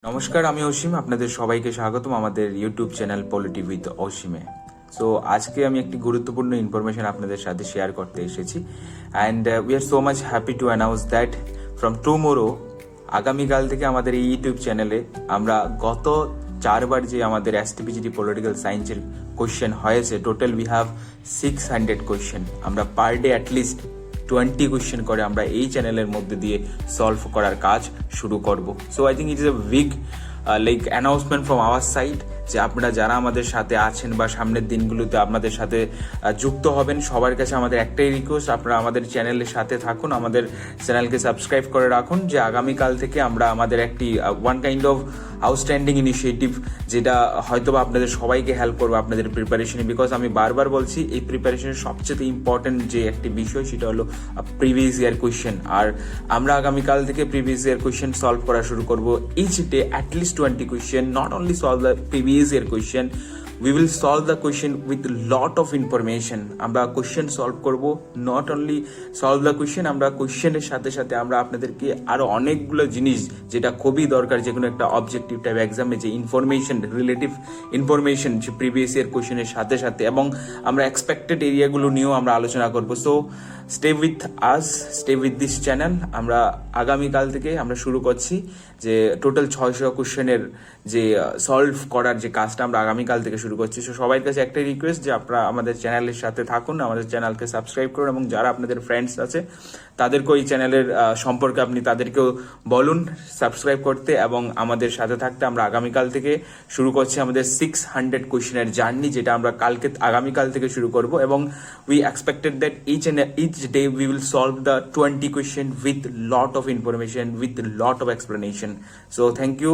নমস্কার, আমি অসীম। আপনাদের সবাইকে স্বাগতম আমাদের ইউটিউব চ্যানেল পলিটি উইথ অসীমে। সো আজকে আমি একটি গুরুত্বপূর্ণ ইনফরমেশন আপনাদের সাথে শেয়ার করতে এসেছি and we are so much happy to announce that from tomorrow আগামীকাল থেকে আমাদের এই ইউটিউব চ্যানেলে আমরা গত 4বার যে আমাদের এসটিপিজিটি পলিটিক্যাল সায়েন্সের কোয়েশ্চেন হয়েছে, টোটাল উই হ্যাভ 600 কোয়েশ্চেন। আমরা পার ডে অ্যাটলিস্ট 20 কোয়েশ্চেন করে আমরা এই চ্যানেলের মধ্যে দিয়ে সলভ করার কাজ শুরু করব। So I think it is a big announcement from our side যে আপনারা যারা আমাদের সাথে আছেন বা সামনের দিনগুলোতে আপনাদের সাথে যুক্ত হবেন, সবার কাছে আমাদের একটাই রিকোয়েস্ট, আপনারা আমাদের চ্যানেলের সাথে থাকুন, আমাদের চ্যানেলকে সাবস্ক্রাইব করে রাখুন, যে আগামীকাল থেকে আমরা আমাদের একটি one kind of outstanding initiative, যেটা হয়তো বা আপনাদের সবাইকে হেল্প করবে আপনাদের প্রিপারেশনে। বিকজ আমি বারবার বলছি, এই প্রিপারেশনের সবচেয়ে ইম্পর্টেন্ট যে একটি বিষয় সেটা হলো প্রিভিয়াস ইয়ার কোয়েশ্চেন। আর আমরা আগামীকাল থেকে প্রিভিয়াস ইয়ার কোয়েশ্চেন সলভ করা শুরু করবো। Each day at least 20 question, not only solve the previous year question, we will solve the question with lot of information. আমরা কোশ্চেন সলভ করব, not only solve the question, আমরা কোশ্চেনের সাথে সাথে আমরা আপনাদেরকে আরো অনেকগুলো জিনিস যেটা খুবই দরকার যে কোনো একটা অবজেক্টিভ টাইপ এক্সামে, যে ইনফরমেশন, রিলেটিভ ইনফরমেশন যে প্রিভিয়াস ইয়ার কোশ্চেনের সাথে সাথে, এবং আমরা এক্সপেক্টেড এরিয়াগুলো নিয়েও আমরা আলোচনা করব। So stay with us, stay with this channel. আমরা আগামীকাল থেকে আমরা শুরু করছি যে টোটাল 600 কোশ্চেনের যে সলভ করার যে কাজটা আমরা আগামীকাল থেকে শুরু করছি। সো সবার কাছে একটাই রিকোয়েস্ট যে আপনারা আমাদের চ্যানেলের সাথে থাকুন, আমাদের চ্যানেলকে সাবস্ক্রাইব করুন, এবং যারা আপনাদের ফ্রেন্ডস আছে তাদেরকেও এই চ্যানেলের সম্পর্কে আপনি তাদেরকেও বলুন সাবস্ক্রাইব করতে এবং আমাদের সাথে থাকতে। আমরা আগামীকাল থেকে শুরু করছি আমাদের 600 কোশ্চেনের জার্নি, যেটা আমরা আগামীকাল থেকে শুরু করব, এবং we expected that each day we will solve the 20 question with lot of information, with lot of explanation. So thank you,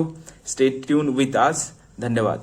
stay tune with us. ধন্যবাদ।